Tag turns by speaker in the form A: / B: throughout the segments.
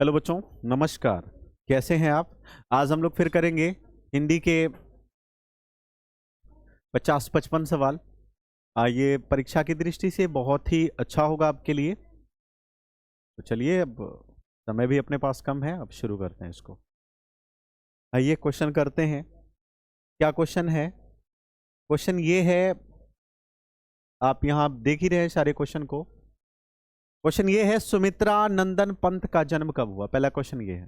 A: Hello बच्चों, नमस्कार। कैसे हैं आप? आज हम लोग फिर करेंगे हिंदी के 50-55 सवाल। ये परीक्षा की दृष्टि से बहुत ही अच्छा होगा आपके लिए। तो चलिए, अब समय भी अपने पास कम है, अब शुरू करते हैं इसको। आइए क्वेश्चन करते हैं। क्या क्वेश्चन है? क्वेश्चन ये है, आप यहाँ देख ही रहे हैं सारे क्वेश्चन को। क्वेश्चन ये है, सुमित्रा नंदन पंत का जन्म कब हुआ? पहला क्वेश्चन ये है,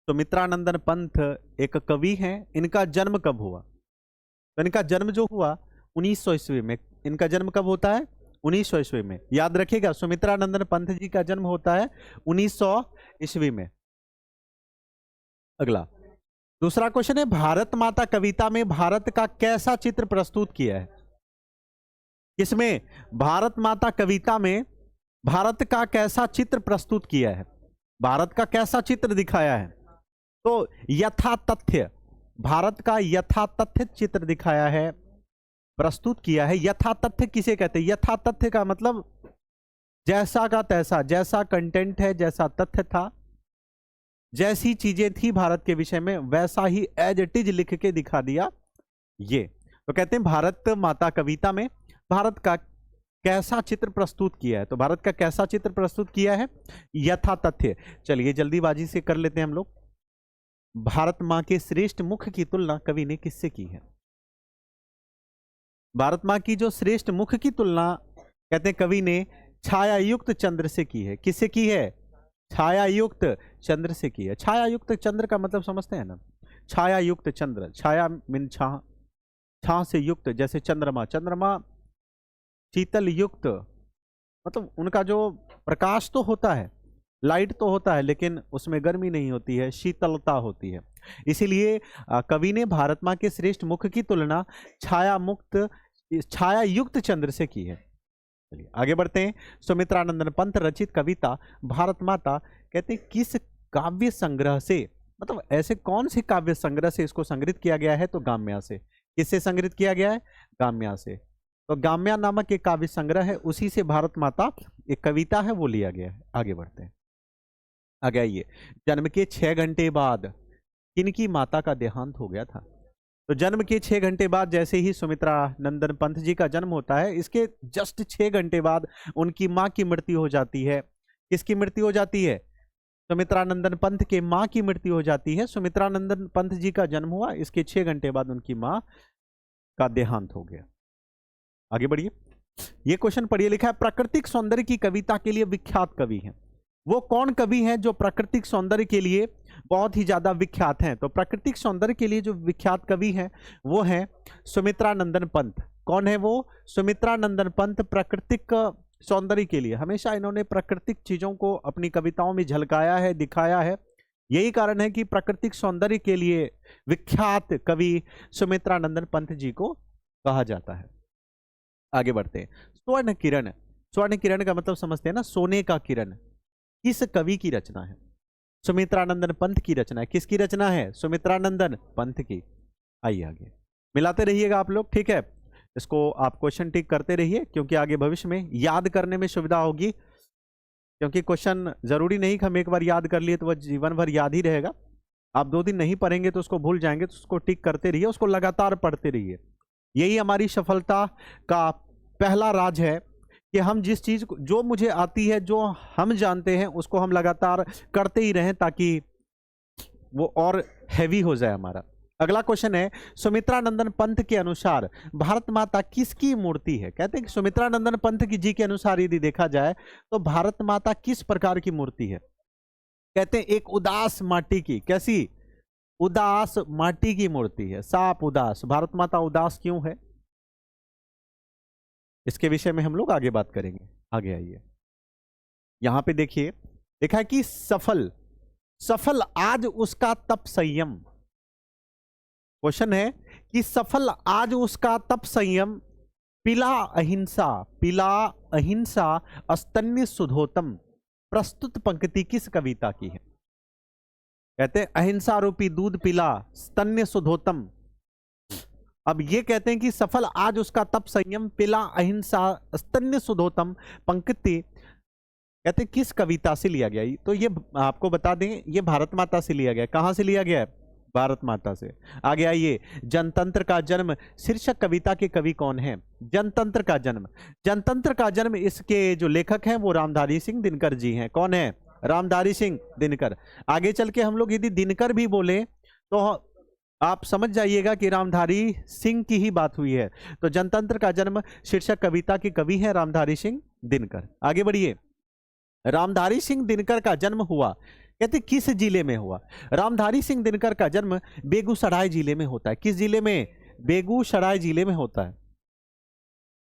A: सुमित्रा नंदन पंत एक कवि हैं, इनका जन्म कब हुआ? तो इनका जन्म जो हुआ 1900 ईस्वी में। इनका जन्म कब होता है? 1900 ईस्वी में। याद रखिएगा, सुमित्रा नंदन पंत जी का जन्म होता है 1900 ईस्वी में। अगला दूसरा क्वेश्चन है, भारत माता कविता में भारत का कैसा चित्र प्रस्तुत किया है? किसमें? भारत माता कविता में भारत का कैसा चित्र प्रस्तुत किया है? भारत का कैसा चित्र दिखाया है? तो यथा तथ्य, भारत का यथा तथ्य चित्र दिखाया है, प्रस्तुत किया है। यथा तथ्य किसे कहते हैं? यथा तथ्य का मतलब जैसा का तैसा, जैसा कंटेंट है, जैसा तथ्य था, जैसी चीजें थी भारत के विषय में, वैसा ही एज इट इज लिख के दिखा दिया। ये तो कहते हैं भारत माता कविता में भारत का कैसा चित्र प्रस्तुत किया है। तो भारत का कैसा चित्र प्रस्तुत किया है? यथा तथ्य। चलिए जल्दीबाजी से कर लेते हैं हम लोग। भारत मां के श्रेष्ठ मुख की तुलना कवि ने किससे की है? भारत मां की जो श्रेष्ठ मुख की तुलना कहते हैं कवि ने छायायुक्त चंद्र से की है। किससे की है? छायायुक्त चंद्र से की है। छायायुक्त चंद्र का मतलब समझते हैं ना? छायायुक्त चंद्र, छाया मीन छाह, छाह से युक्त, जैसे चंद्रमा। चंद्रमा शीतल युक्त, मतलब उनका जो प्रकाश तो होता है, लाइट तो होता है, लेकिन उसमें गर्मी नहीं होती है, शीतलता होती है। इसीलिए कवि ने भारत मां के श्रेष्ठ मुख की तुलना छाया मुक्त, छाया युक्त चंद्र से की है। चलिए आगे बढ़ते हैं। सुमित्रा नंदन पंत रचित कविता भारत माता कहते हैं किस काव्य संग्रह से, मतलब ऐसे कौन से काव्य संग्रह से इसको संग्रहित किया गया है? तो गाम्या से। किससे संग्रहित किया गया है? गाम्या से। तो गाम्या नामक एक काव्य संग्रह है, उसी से भारत माता एक कविता है वो लिया गया है। आगे बढ़ते हैं। आगे आइए, जन्म के 6 घंटे बाद किनकी माता का देहांत हो गया था? तो जन्म के 6 घंटे बाद, जैसे ही सुमित्रा नंदन पंत जी का जन्म होता है, इसके जस्ट 6 घंटे बाद उनकी मां की मृत्यु हो जाती है। किसकी मृत्यु हो जाती है? सुमित्रा नंदन पंत के मां की मृत्यु हो जाती है। सुमित्रा नंदन पंत जी का जन्म हुआ, इसके 6 घंटे बाद उनकी मां का देहांत हो गया। आगे बढ़िए, ये क्वेश्चन पढ़िए। लिखा है, प्राकृतिक सौंदर्य की कविता के लिए विख्यात कवि हैं। वो कौन कवि हैं जो प्राकृतिक सौंदर्य के लिए बहुत ही ज्यादा विख्यात हैं? तो प्राकृतिक सौंदर्य के लिए जो विख्यात कवि हैं वो हैं सुमित्रा नंदन पंत। कौन है वो? सुमित्रा नंदन पंत प्राकृतिक सौंदर्य के लिए, हमेशा इन्होंने प्राकृतिक चीजों को अपनी कविताओं में झलकाया है, दिखाया है। यही कारण है कि प्राकृतिक सौंदर्य के लिए विख्यात कवि सुमित्रा नंदन पंत जी को कहा जाता है। आगे बढ़ते हैं। स्वर्ण किरण, स्वर्ण किरण का मतलब समझते हैं ना, सोने का किरण। किस कवि की रचना है? सुमित्रानंदन पंत की रचना है। किसकी रचना है? सुमित्रानंदन पंत की। आइए आगे मिलाते रहिएगा आप लोग, ठीक है? इसको आप क्वेश्चन टिक करते रहिए, क्योंकि आगे भविष्य में याद करने में सुविधा होगी। क्योंकि क्वेश्चन जरूरी नहीं कि हम एक बार याद कर लिए तो वह जीवन भर याद ही रहेगा। आप 2 दिन नहीं पढ़ेंगे तो उसको भूल जाएंगे, तो उसको टिक करते रहिए, उसको लगातार पढ़ते रहिए। यही हमारी सफलता का पहला राज है कि हम जिस चीज को, जो मुझे आती है, जो हम जानते हैं, उसको हम लगातार करते ही रहें, ताकि वो और हैवी हो जाए हमारा। अगला क्वेश्चन है, सुमित्रा नंदन पंत के अनुसार भारत माता किसकी मूर्ति है? कहते हैं कि सुमित्रा नंदन पंत की जी के अनुसार यदि देखा जाए तो भारत माता किस प्रकार की मूर्ति है? कहते हैं एक उदास माटी की। कैसी? उदास माटी की मूर्ति है, साफ उदास। भारत माता उदास क्यों है, इसके विषय में हम लोग आगे बात करेंगे। आगे आइए, यहां पे देखिए लिखा है कि सफल, सफल आज उसका तप संयम। क्वेश्चन है कि सफल आज उसका तप संयम, पिला अहिंसा, पिला अहिंसा अस्तन्य सुधोतम। प्रस्तुत पंक्ति किस कविता की है? कहते हैं अहिंसा रूपी दूध पिला, स्तन्य सुधोतम। अब ये कहते हैं कि सफल आज उसका तप संयम, पिला अहिंसा स्तन्य सुधोतम पंक्ति कहते हैं किस कविता से लिया गया? तो ये आपको बता दें, ये भारत माता से लिया गया। कहां से लिया गया है? भारत माता से। आगे आइए, जनतंत्र का जन्म शीर्षक कविता के कवि कौन है? जनतंत्र का जन्म, जनतंत्र का जन्म, इसके जो लेखक हैं वो रामधारी सिंह दिनकर जी हैं। कौन है? रामधारी सिंह दिनकर। आगे चल के हम लोग यदि दिनकर भी बोले तो आप समझ जाइएगा कि रामधारी सिंह की ही बात हुई है। तो जनतंत्र का जन्म शीर्षक कविता के कवि हैं रामधारी सिंह दिनकर। आगे बढ़िए, रामधारी सिंह दिनकर का जन्म हुआ, कहते किस जिले में हुआ? रामधारी सिंह दिनकर का जन्म बेगूसराय जिले में होता है। किस जिले में? बेगूसराय जिले में होता है।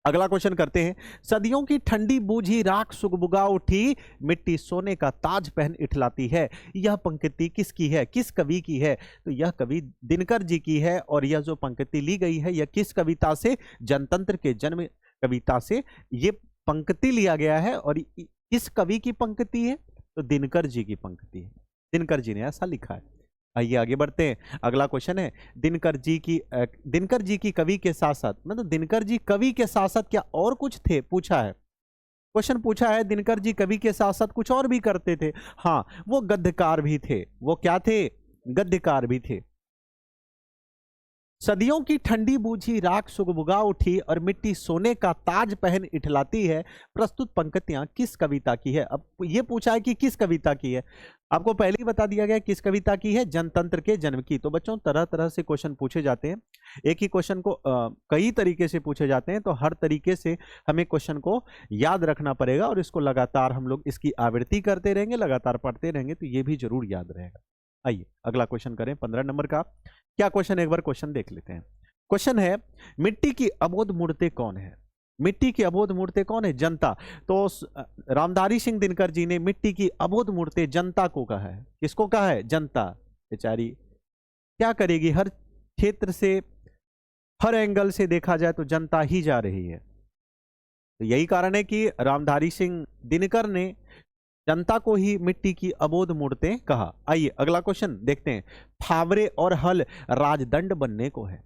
A: अगला क्वेश्चन करते हैं, सदियों की ठंडी बूझी राख सुगबुगा उठी, मिट्टी सोने का ताज पहन इठलाती है। यह पंक्ति किसकी है? किस कवि की है? तो यह कवि दिनकर जी की है। और यह जो पंक्ति ली गई है यह किस कविता से? जनतंत्र के जन्म कविता से यह पंक्ति लिया गया है। और किस कवि की पंक्ति है? तो दिनकर जी की पंक्ति है। दिनकर जी ने ऐसा लिखा है। आइए आगे बढ़ते हैं। अगला क्वेश्चन है, दिनकर जी की कवि के साथ साथ, मतलब दिनकर जी कवि के साथ साथ क्या और कुछ थे? पूछा है, क्वेश्चन पूछा है, दिनकर जी कवि के साथ साथ कुछ और भी करते थे। हाँ, वो गद्यकार भी थे। वो क्या थे? गद्यकार भी थे। सदियों की ठंडी बूझी राख सुगबुगा उठी और मिट्टी सोने का ताज पहन इठलाती है। प्रस्तुत पंक्तियां किस कविता की है? अब ये पूछा है कि किस कविता की है। आपको पहले ही बता दिया गया किस कविता की है? जनतंत्र के जन्म की। तो बच्चों तरह तरह से क्वेश्चन पूछे जाते हैं। एक ही क्वेश्चन को कई तरीके से पूछे जाते हैं। तो हर तरीके से हमें क्वेश्चन को याद रखना पड़ेगा और इसको लगातार हम लोग इसकी आवृत्ति करते रहेंगे, लगातार पढ़ते रहेंगे, तो ये भी जरूर याद रहेगा। आइए अगला क्वेश्चन करें, 15 नंबर का। क्या क्वेश्चन? एक बार क्वेश्चन देख लेते हैं। क्वेश्चन है, मिट्टी की अबोध मूर्ति कौन है? मिट्टी की अबोध मूर्ति कौन है? जनता। तो रामधारी सिंह दिनकर जी ने मिट्टी की अबोध मूर्ति जनता को कहा है। किसको कहा है? जनता। बेचारी क्या करेगी? हर क्षेत्र से, हर एंगल से देखा जाए तो जनता ही जा रही है। तो यही कारण है कि रामधारी सिंह दिनकर ने जनता को ही मिट्टी की अबोध मूर्तें कहा। आइए अगला क्वेश्चन देखते हैं। फावरे और हल राजदंड बनने को है।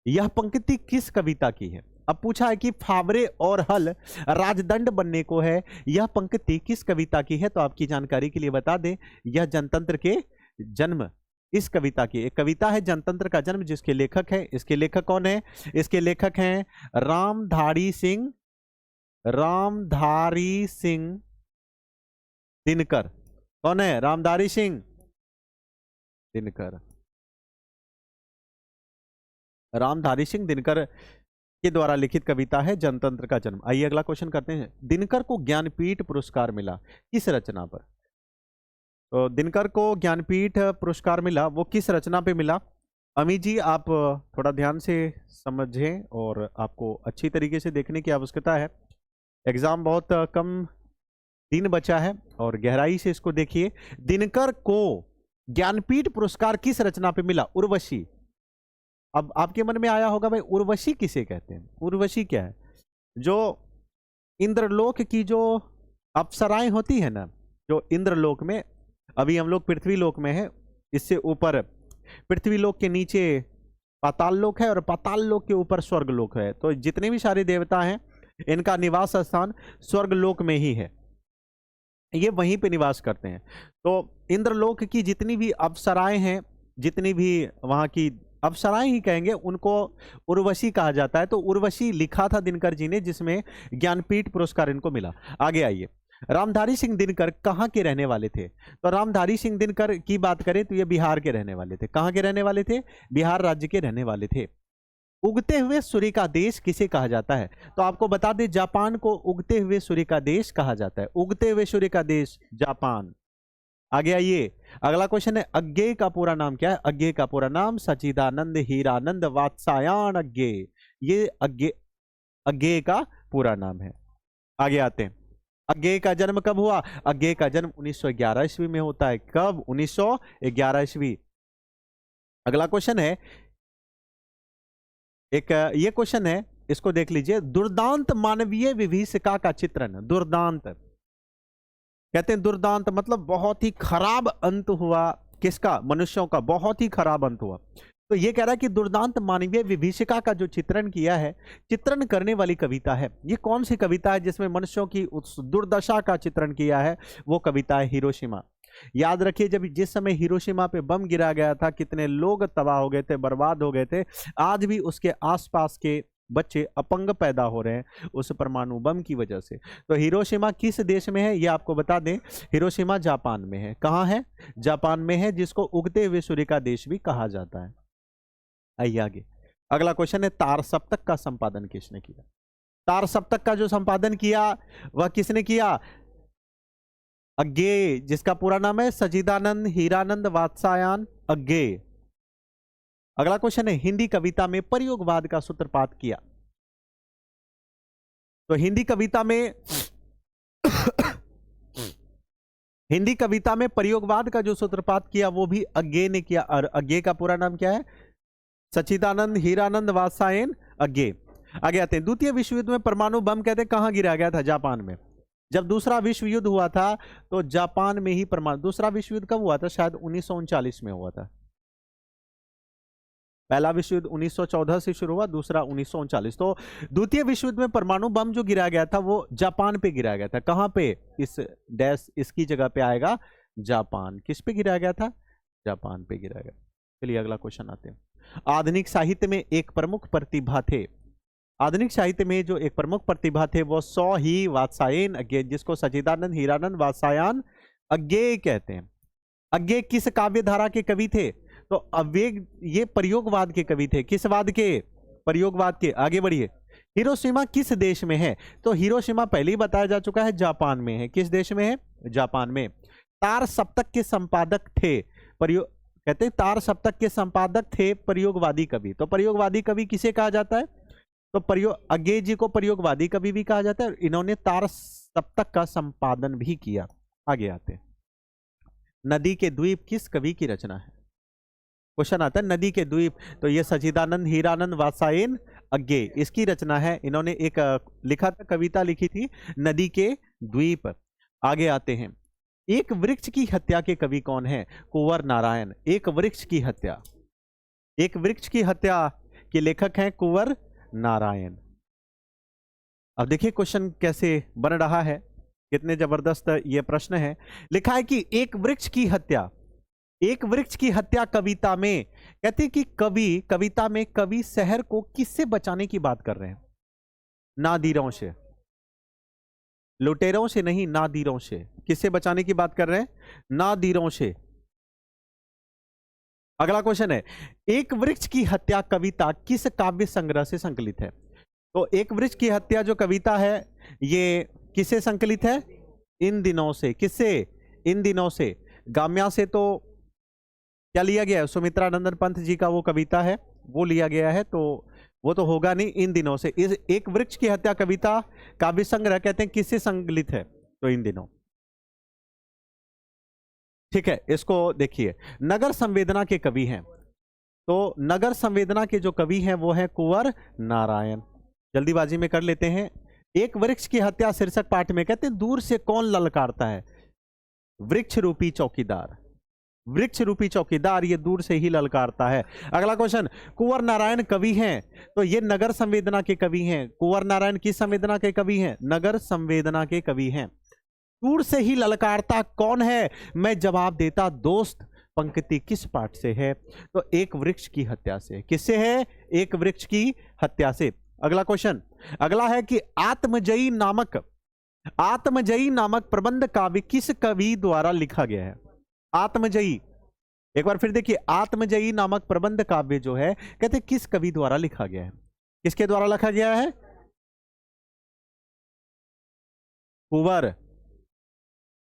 A: यह पंक्ति किस कविता की है? अब पूछा है कि फावरे और हल राजदंड बनने को है, यह पंक्ति किस कविता की है? तो आपकी जानकारी के लिए बता दें, यह जनतंत्र के जन्म इस कविता की। एक कविता है जनतंत्र का जन्म, जिसके लेखक है, इसके लेखक कौन है? इसके लेखक हैं रामधारी सिंह दिनकर। कौन है? रामधारी सिंह दिनकर। रामधारी सिंह दिनकर के द्वारा लिखित कविता है जनतंत्र का जन्म। आइए अगला क्वेश्चन करते हैं। दिनकर को ज्ञानपीठ पुरस्कार मिला किस रचना पर? तो दिनकर को ज्ञानपीठ पुरस्कार मिला, वो किस रचना पे मिला? अमित जी आप थोड़ा ध्यान से समझें और आपको अच्छी तरीके से देखने की आवश्यकता है। एग्जाम बहुत कम दिन बचा है और गहराई से इसको देखिए। दिनकर को ज्ञानपीठ पुरस्कार किस रचना पे मिला? उर्वशी। अब आपके मन में आया होगा भाई उर्वशी किसे कहते हैं? उर्वशी क्या है? जो इंद्रलोक की जो अप्सराएं होती है ना, जो इंद्रलोक में, अभी हम लोग पृथ्वी लोक में है, इससे ऊपर पृथ्वी लोक के नीचे पाताल लोक है और पाताल लोक के ऊपर स्वर्ग लोक है। तो जितने भी सारे देवता हैं इनका निवास स्थान स्वर्ग लोक में ही है, ये वहीं पे निवास करते हैं। तो इंद्रलोक की जितनी भी अप्सराएं हैं, जितनी भी वहां की अप्सराएं ही कहेंगे, उनको उर्वशी कहा जाता है। तो उर्वशी लिखा था दिनकर जी ने, जिसमें ज्ञानपीठ पुरस्कार इनको मिला। आगे आइए, रामधारी सिंह दिनकर कहाँ के रहने वाले थे? तो रामधारी सिंह दिनकर की बात करें तो ये बिहार के रहने वाले थे। कहाँ के रहने वाले थे? बिहार राज्य के रहने वाले थे। उगते हुए सूर्य का देश किसे कहा जाता है? तो आपको बता दें, जापान को उगते हुए सूर्य का देश कहा जाता है। उगते हुए सूर्य का देश जापान। आगे आइए, अगला क्वेश्चन है, अज्ञेय का पूरा नाम क्या है? अज्ञेय का पूरा नाम सच्चिदानंद हीरानंद वात्सायन अज्ञेय। ये अज्ञेय का पूरा नाम है। आगे आते हैं, अज्ञेय का जन्म कब हुआ? अज्ञेय का जन्म 1911 ईस्वी में होता है। कब? 1911 ईस्वी। अगला क्वेश्चन है, एक ये क्वेश्चन है, इसको देख लीजिए। दुर्दांत मानवीय विभीषिका का चित्रण। दुर्दांत कहते हैं, दुर्दांत मतलब बहुत ही खराब अंत हुआ। किसका? मनुष्यों का बहुत ही खराब अंत हुआ। तो ये कह रहा है कि दुर्दांत मानवीय विभीषिका का जो चित्रण किया है, चित्रण करने वाली कविता है। ये कौन सी कविता है जिसमें मनुष्यों की उस दुर्दशा का चित्रण किया है? वो कविता है हिरोशिमा। याद रखिए, जब जिस समय हिरोशिमा पे बम गिरा गया था, कितने लोग तबाह हो गए थे, बर्बाद हो गए थे। आज भी उसके आसपास के बच्चे अपंग पैदा हो रहे हैं उस परमाणु बम की वजह से। तो हिरोशिमा किस देश में है ये आपको बता दें, हिरोशिमा जापान में है। कहाँ है? जापान में है, जिसको उगते हुए सूर्य का देश भी कहा जाता है। आइए आगे, अगला क्वेश्चन है, तार सप्तक का संपादन किसने किया? तार सप्तक का जो संपादन किया वह किसने किया? अज्ञेय, जिसका पूरा नाम है सच्चिदानंद हीरानंद वात्स्यायन अज्ञेय। अगला क्वेश्चन है, हिंदी कविता में प्रयोगवाद का सूत्रपात किया। तो हिंदी कविता में हिंदी कविता में प्रयोगवाद का जो सूत्रपात किया वो भी अज्ञेय ने किया। और अज्ञेय का पूरा नाम क्या है? सच्चिदानंद हीरानंद वात्स्यायन अज्ञेय। आगे आते हैं, द्वितीय विश्व युद्ध में परमाणु बम कहते हैं कहां गिराया गया था? जापान में। जब दूसरा विश्व युद्ध हुआ था तो जापान में ही परमाणु, दूसरा विश्व युद्ध कब हुआ था? शायद 1939 में हुआ था। पहला विश्व युद्ध 1914 से शुरू हुआ, दूसरा 1939। तो द्वितीय विश्व युद्ध में परमाणु बम जो गिराया गया था वो जापान पे गिराया गया था। कहां पे? इस डैश इसकी जगह पे आएगा जापान। किस पे गिराया गया था? जापान पे गिराया गया। चलिए अगला क्वेश्चन आते हैं, आधुनिक साहित्य में एक प्रमुख प्रतिभा थे। आधुनिक साहित्य में जो एक प्रमुख प्रतिभा थे वो सौ ही वात्स्यायन अज्ञेय, जिसको सच्चिदानंद हीरानंद वात्स्यायन अज्ञेय कहते हैं। अज्ञेय किस काव्य धारा के कवि थे? तो अवेग, ये प्रयोगवाद के कवि थे। किस वाद के? प्रयोगवाद के। आगे बढ़िए, हिरोशिमा किस देश में है? तो हिरोशिमा पहले ही बताया जा चुका है, जापान में है। किस देश में है? जापान में। तार सप्तक के संपादक थे कहते हैं तार सप्तक के संपादक थे प्रयोगवादी कवि। तो प्रयोगवादी कवि किसे कहा जाता है? तो अज्ञेय जी को प्रयोगवादी कवि भी कहा जाता है। इन्होंने तार सप्तक का संपादन भी किया। आगे आते हैं, नदी के द्वीप किस कवि की रचना है? क्वेश्चन आता है नदी के द्वीप, तो ये सच्चिदानंद हीरानंद वात्स्यायन अज्ञेय, इसकी रचना है। इन्होंने एक लिखा था, कविता लिखी थी, नदी के द्वीप। आगे आते हैं, एक वृक्ष की हत्या के कवि कौन है? कुंवर नारायण। एक वृक्ष की हत्या, एक वृक्ष की हत्या के लेखक हैं कुंवर नारायण। अब देखिए क्वेश्चन कैसे बन रहा है, कितने जबरदस्त ये प्रश्न है। लिखा है कि एक वृक्ष की हत्या, एक वृक्ष की हत्या कविता में, कहते हैं कि कविता में कवि शहर को किससे बचाने की बात कर रहे हैं? नादीरों से, लुटेरों से नहीं, नादीरों से। किससे बचाने की बात कर रहे हैं? नादीरों से। अगला क्वेश्चन है, एक वृक्ष की हत्या कविता किस काव्य संग्रह से संकलित है? तो एक वृक्ष की हत्या जो कविता है ये किससे संकलित है? इन दिनों से। किससे? इन दिनों से। गाम्या से तो क्या लिया गया है? सुमित्रा नंदन पंत जी का वो कविता है, वो लिया गया है, तो वो तो होगा नहीं। इन दिनों से। इस एक वृक्ष की हत्या कविता काव्य संग्रह कहते हैं किससे संकलित है? तो इन दिनों। ठीक है, इसको देखिए, नगर संवेदना के कवि हैं। तो नगर संवेदना के जो कवि हैं वो है कुंवर नारायण। जल्दीबाजी में कर लेते हैं। एक वृक्ष की हत्या शीर्षक पाठ में कहते हैं दूर से कौन ललकारता है? वृक्ष रूपी चौकीदार। वृक्ष रूपी चौकीदार ये दूर से ही ललकारता है। अगला क्वेश्चन, कुंवर नारायण कवि हैं, तो ये नगर संवेदना के कवि हैं। कुंवर नारायण किस संवेदना के कवि हैं? नगर संवेदना के कवि हैं। दूर से ही ललकारता कौन है? मैं जवाब देता दोस्त, पंक्ति किस पाठ से है? तो एक वृक्ष की हत्या से। किससे है? एक वृक्ष की हत्या से। अगला क्वेश्चन, अगला है कि आत्मजयी नामक प्रबंध काव्य किस कवि द्वारा लिखा गया है? आत्मजयी, एक बार फिर देखिए, आत्मजयी नामक प्रबंध काव्य जो है कहते हैं किस कवि द्वारा लिखा गया है? किसके द्वारा लिखा गया है?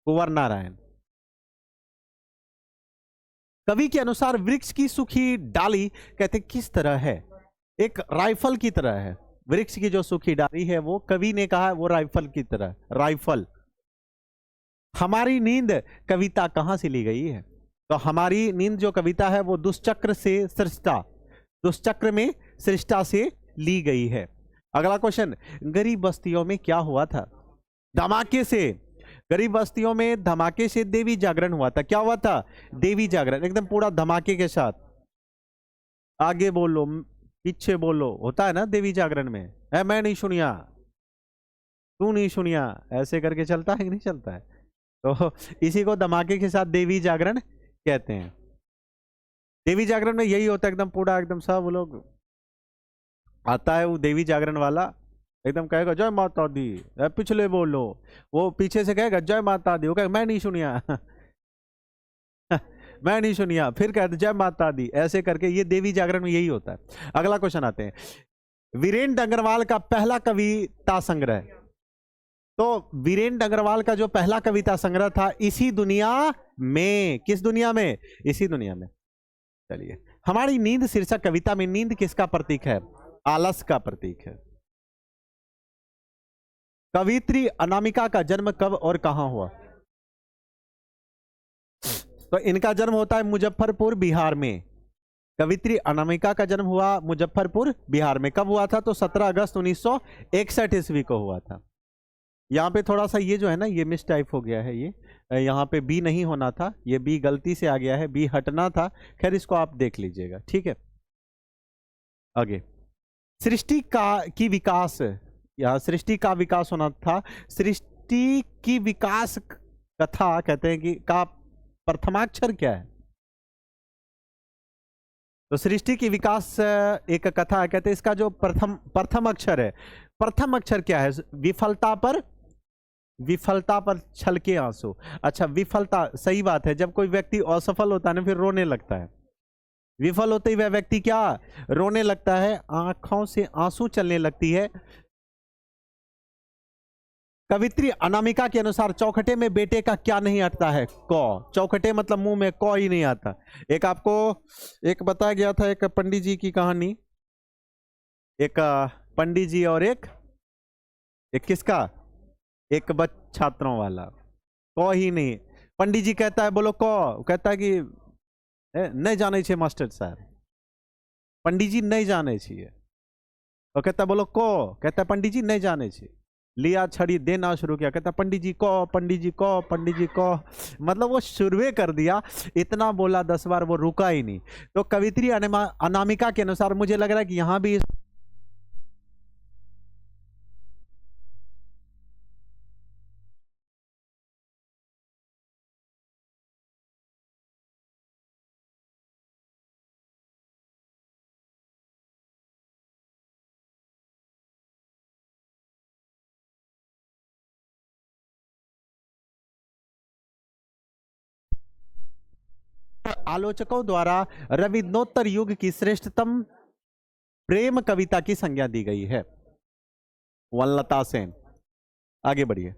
A: कुंवर नारायण। कवि के अनुसार वृक्ष की सूखी डाली कहते किस तरह है? एक राइफल की तरह है। वृक्ष की जो सूखी डाली है वो कवि ने कहा है वो राइफल की तरह, राइफल। हमारी नींद कविता कहां से ली गई है? तो हमारी नींद जो कविता है वो दुष्चक्र से सृष्टा, दुष्चक्र में सृष्टा से ली गई है। अगला क्वेश्चन, गरीब बस्तियों में क्या हुआ था? धमाके से। गरीब बस्तियों में धमाके से देवी जागरण हुआ था। क्या हुआ था? देवी जागरण, एकदम पूरा धमाके के साथ। आगे बोलो, पीछे बोलो, होता है ना देवी जागरण में। है मैं नहीं सुनिया, तू नहीं सुनिया, ऐसे करके चलता है कि नहीं चलता है? तो इसी को धमाके के साथ देवी जागरण कहते हैं। देवी जागरण में यही होता है, एकदम पूरा एकदम सब लोग आता है, वो देवी जागरण वाला एकदम कहेगा जय माता दी, पिछले बोलो, वो पीछे से कहेगा जय माता दी, वो कहेगा मैं नहीं सुनिया मैं नहीं सुनिया, फिर कहते जय माता दी, ऐसे करके ये देवी जागरण में यही होता है। अगला क्वेश्चन आते हैं, वीरेंद्र अग्रवाल का पहला कविता संग्रह। तो वीरेंद्र अग्रवाल का जो पहला कविता संग्रह था, इसी दुनिया में, किस दुनिया में? इसी दुनिया में। चलिए, हमारी नींद शीर्षक कविता में नींद किसका प्रतीक है? आलस का प्रतीक है। कवित्री अनामिका का जन्म कब और कहां हुआ? तो इनका जन्म होता है मुजफ्फरपुर बिहार में। कवित्री अनामिका का जन्म हुआ मुजफ्फरपुर बिहार में। कब हुआ था? तो 17 अगस्त 1961 ईस्वी को हुआ था। यहाँ पे थोड़ा सा ये जो है ना, ये मिस टाइप हो गया है, ये यहाँ पे बी नहीं होना था, ये बी गलती से आ गया है, बी हटना था। खैर इसको आप देख लीजिएगा, ठीक है। आगे, सृष्टि का की विकास, या सृष्टि का विकास होना था। सृष्टि की विकास कथा कहते हैं कि का प्रथमाक्षर क्या है? तो सृष्टि की विकास एक कथा है, कहते हैं इसका जो प्रथम अक्षर है, प्रथम अक्षर क्या है? विफलता पर छलके आंसू। अच्छा, विफलता, सही बात है, जब कोई व्यक्ति असफल होता है ना, फिर रोने लगता है। विफल होते ही वह व्यक्ति क्या? रोने लगता है, आंखों से आंसू चलने लगती है। कवित्री अनामिका के अनुसार चौखटे में बेटे का क्या नहीं अटता है? क। चौखटे मतलब मुंह में क ही नहीं आता। एक आपको एक बताया गया था, एक पंडित जी की कहानी, एक पंडित जी और एक किसका? एक छात्रों वाला, क ही नहीं। पंडित जी कहता है बोलो क, कहता है कि नहीं जाने छे मास्टर साहब, पंडित जी नहीं जाने छिए। और कहता है बोलो क, कहता है पंडित जी नहीं जाने छे। लिया छड़ी देना शुरू किया, कहता पंडित जी को, पंडित जी को, पंडित जी को, मतलब वो शुरुए कर दिया। इतना बोला 10 बार, वो रुका ही नहीं। तो कवित्री अनामिका के अनुसार मुझे लग रहा है कि यहां भी आलोचकों द्वारा रविनोत्तर युग की श्रेष्ठतम प्रेम कविता की संज्ञा दी गई है। वनलता सेन। आगे बढ़िए,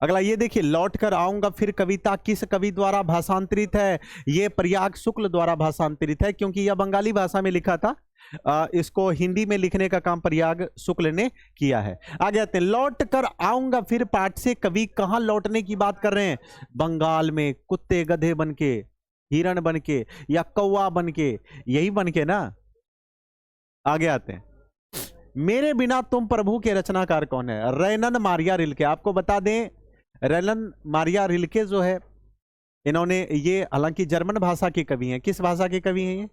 A: अगला ये देखिए, लौट कर आऊंगा फिर कविता किस कवि द्वारा भाषांतरित है? ये प्रयाग शुक्ल द्वारा भाषांतरित है, क्योंकि यह बंगाली भाषा में लिखा था। इसको हिंदी में लिखने का काम प्रयाग शुक्ल ने किया है। आगे आते हैं, लौट कर आऊंगा फिर पाठ से कवि कहां लौटने की बात कर रहे हैं? बंगाल में, कुत्ते गधे बन के, हिरण बन के, या कौवा बन के, यही बन के ना। आगे आते हैं, मेरे बिना तुम प्रभु के रचनाकार कौन है? Rhiannon Maria Rilke. आपको बता दें, रैनन मारिया रिल्के जो है, इन्होंने, ये हालांकि जर्मन भाषा के कवि हैं। किस भाषा के कवि हैं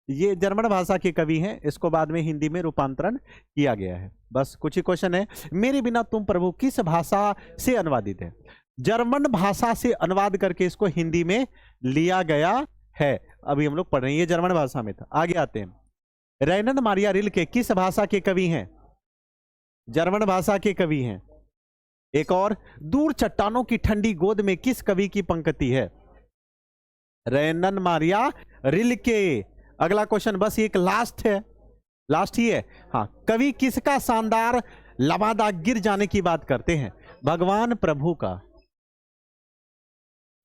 A: ये जर्मन भाषा के कवि हैं। इसको बाद में हिंदी में रूपांतरण किया गया है। बस कुछ ही क्वेश्चन है। मेरे बिना तुम प्रभु किस भाषा से अनुवादित है? जर्मन भाषा से अनुवाद करके इसको हिंदी में लिया गया है। अभी हम लोग पढ़ रहे हैं, ये जर्मन भाषा में था। आगे आते हैं, रैनन मारिया रिल्के किस भाषा के कवि हैं? जर्मन भाषा के कवि हैं। एक और, दूर चट्टानों की ठंडी गोद में किस कवि की पंक्ति है? Rhiannon Maria Rilke. अगला क्वेश्चन, बस एक लास्ट है, लास्ट ही है। हाँ, कवि किसका शानदार लबादा गिर जाने की बात करते हैं? भगवान प्रभु का।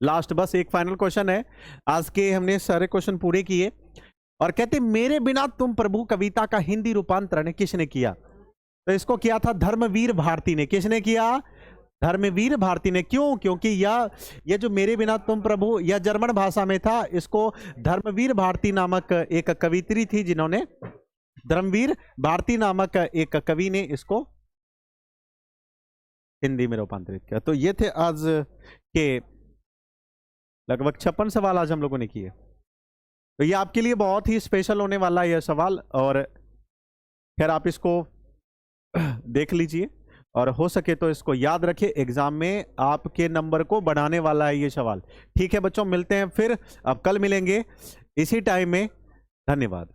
A: लास्ट, बस एक फाइनल क्वेश्चन है। आज के हमने सारे क्वेश्चन पूरे किए। और कहते मेरे बिना तुम प्रभु कविता का हिंदी रूपांतरण किसने किया? तो इसको किया था धर्मवीर भारती ने। किसने किया? धर्मवीर भारती ने। क्यों? क्योंकि यह जो मेरे बिना तुम प्रभु, यह जर्मन भाषा में था। इसको धर्मवीर भारती नामक एक कवित्री थी, जिन्होंने, धर्मवीर भारती नामक एक कवि ने इसको हिंदी में रूपांतरित किया। तो ये थे आज के लगभग 56 सवाल आज हम लोगों ने किए। तो ये आपके लिए बहुत ही स्पेशल होने वाला है ये सवाल, और खैर आप इसको देख लीजिए और हो सके तो इसको याद रखिए, एग्जाम में आपके नंबर को बढ़ाने वाला है ये सवाल। ठीक है बच्चों, मिलते हैं फिर, अब कल मिलेंगे इसी टाइम में। धन्यवाद।